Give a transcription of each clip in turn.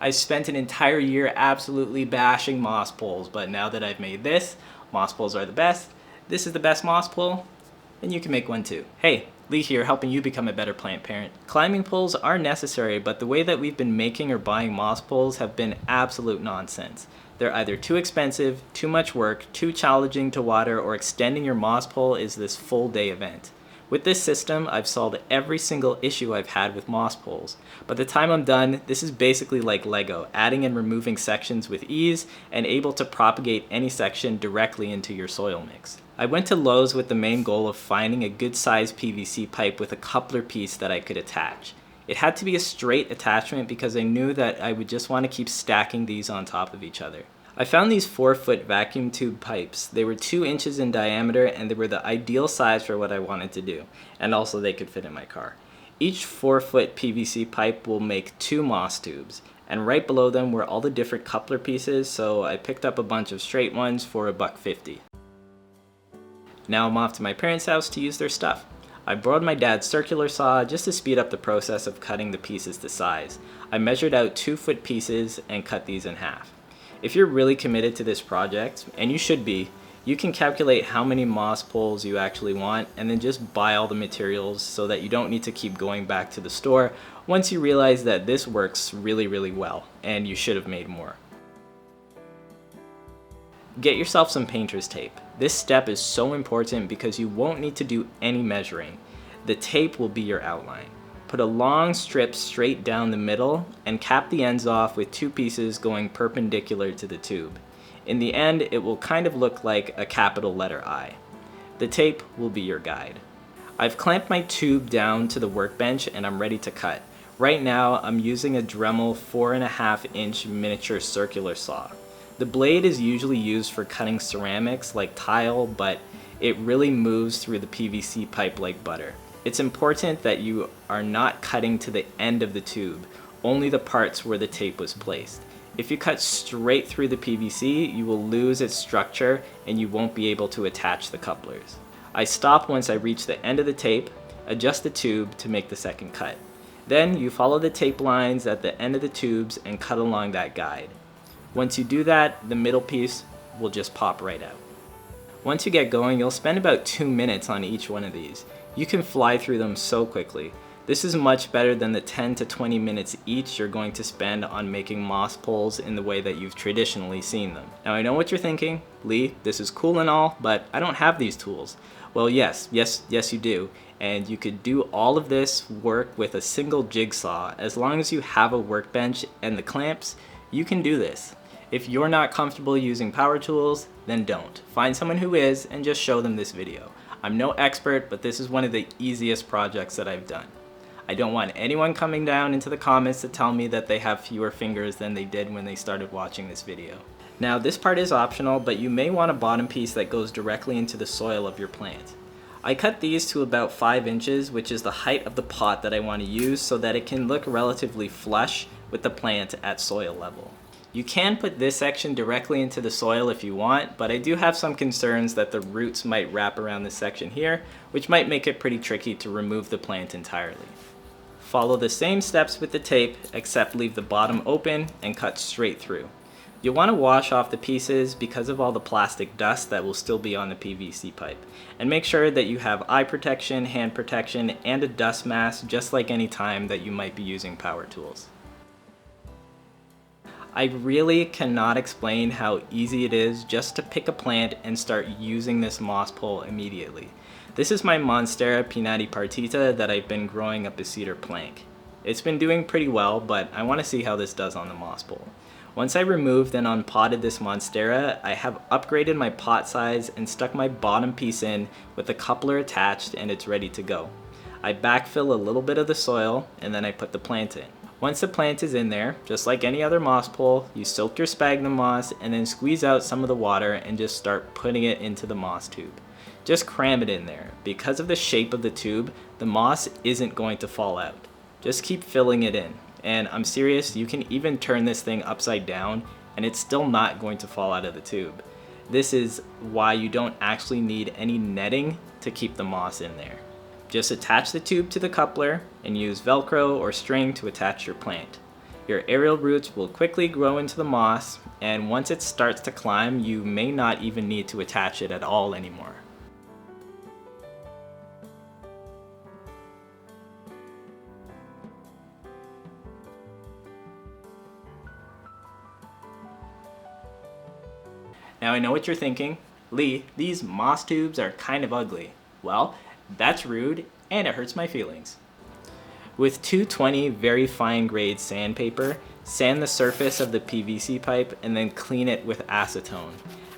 I spent an entire year absolutely bashing moss poles, but now that I've made this, moss poles are the best, this is the best moss pole, and you can make one too. Hey, Lee here, helping you become a better plant parent. Climbing poles are necessary, but the way that we've been making or buying moss poles have been absolute nonsense. They're either too expensive, too much work, too challenging to water, or extending your moss pole is this full day event. With this system, I've solved every single issue I've had with moss poles. By the time I'm done, this is basically like Lego, adding and removing sections with ease and able to propagate any section directly into your soil mix. I went to Lowe's with the main goal of finding a good sized PVC pipe with a coupler piece that I could attach. It had to be a straight attachment because I knew that I would just want to keep stacking these on top of each other. I found these 4-foot vacuum tube pipes. They were 2 inches in diameter and they were the ideal size for what I wanted to do. And also they could fit in my car. Each 4-foot PVC pipe will make 2 moss tubes. And right below them were all the different coupler pieces, so I picked up a bunch of straight ones for $1.50. Now I'm off to my parents' house to use their stuff. I borrowed my dad's circular saw just to speed up the process of cutting the pieces to size. I measured out 2-foot pieces and cut these in half. If you're really committed to this project, and you should be, you can calculate how many moss poles you actually want and then just buy all the materials so that you don't need to keep going back to the store once you realize that this works really well and you should have made more. Get yourself some painter's tape. This step is so important because you won't need to do any measuring. The tape will be your outline. Put a long strip straight down the middle and cap the ends off with 2 pieces going perpendicular to the tube. In the end, it will kind of look like a capital letter I. The tape will be your guide. I've clamped my tube down to the workbench and I'm ready to cut. Right now, I'm using a Dremel 4.5-inch miniature circular saw. The blade is usually used for cutting ceramics like tile, but it really moves through the PVC pipe like butter. It's important that you are not cutting to the end of the tube, only the parts where the tape was placed. If you cut straight through the PVC, you will lose its structure and you won't be able to attach the couplers. I stop once I reach the end of the tape, adjust the tube to make the second cut. Then you follow the tape lines at the end of the tubes and cut along that guide. Once you do that, the middle piece will just pop right out. Once you get going, you'll spend about 2 minutes on each one of these. You can fly through them so quickly. This is much better than the 10 to 20 minutes each you're going to spend on making moss poles in the way that you've traditionally seen them. Now I know what you're thinking, Lee, this is cool and all, but I don't have these tools. Well, yes you do. And you could do all of this work with a single jigsaw. As long as you have a workbench and the clamps, you can do this. If you're not comfortable using power tools, then don't. Find someone who is and just show them this video. I'm no expert, but this is one of the easiest projects that I've done. I don't want anyone coming down into the comments to tell me that they have fewer fingers than they did when they started watching this video. Now this part is optional, but you may want a bottom piece that goes directly into the soil of your plant. I cut these to about 5 inches, which is the height of the pot that I want to use so that it can look relatively flush with the plant at soil level. You can put this section directly into the soil if you want, but I do have some concerns that the roots might wrap around this section here, which might make it pretty tricky to remove the plant entirely. Follow the same steps with the tape, except leave the bottom open and cut straight through. You'll want to wash off the pieces because of all the plastic dust that will still be on the PVC pipe. And make sure that you have eye protection, hand protection, and a dust mask just like any time that you might be using power tools. I really cannot explain how easy it is just to pick a plant and start using this moss pole immediately. This is my Monstera pinnati partita that I've been growing up a cedar plank. It's been doing pretty well, but I want to see how this does on the moss pole. Once I removed and unpotted this Monstera, I have upgraded my pot size and stuck my bottom piece in with the coupler attached and it's ready to go. I backfill a little bit of the soil and then I put the plant in. Once the plant is in there, just like any other moss pole, you soak your sphagnum moss and then squeeze out some of the water and just start putting it into the moss tube. Just cram it in there. Because of the shape of the tube, the moss isn't going to fall out. Just keep filling it in. And I'm serious, you can even turn this thing upside down and it's still not going to fall out of the tube. This is why you don't actually need any netting to keep the moss in there. Just attach the tube to the coupler and use Velcro or string to attach your plant. Your aerial roots will quickly grow into the moss, and once it starts to climb, you may not even need to attach it at all anymore. Now I know what you're thinking. Lee, these moss tubes are kind of ugly. Well, that's rude, and it hurts my feelings. With 220 very fine grade sandpaper, sand the surface of the PVC pipe and then clean it with acetone.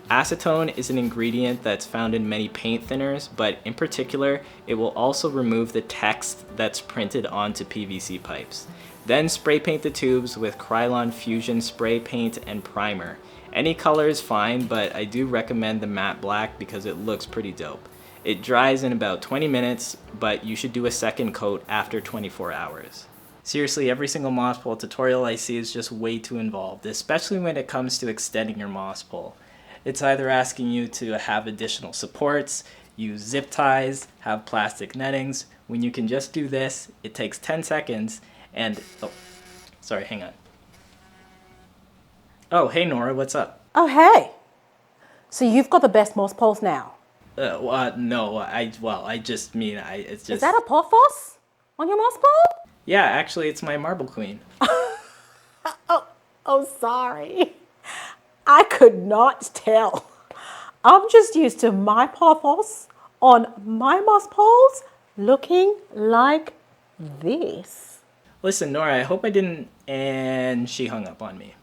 Acetone is an ingredient that's found in many paint thinners, but in particular, it will also remove the text that's printed onto PVC pipes. Then spray paint the tubes with Krylon Fusion spray paint and primer. Any color is fine, but I do recommend the matte black because it looks pretty dope. It dries in about 20 minutes, but you should do a second coat after 24 hours. Seriously, every single moss pole tutorial I see is just way too involved, especially when it comes to extending your moss pole. It's either asking you to have additional supports, use zip ties, have plastic nettings. When you can just do this, it takes 10 seconds and, oh, sorry, hang on. Oh, hey Nora, what's up? Oh, hey. So you've got the best moss poles now. No, I just mean, it's just... Is that a pothos on your moss pole? Yeah, actually, it's my marble queen. Oh, sorry. I could not tell. I'm just used to my pothos on my moss poles looking like this. Listen, Nora, I hope I didn't... And she hung up on me.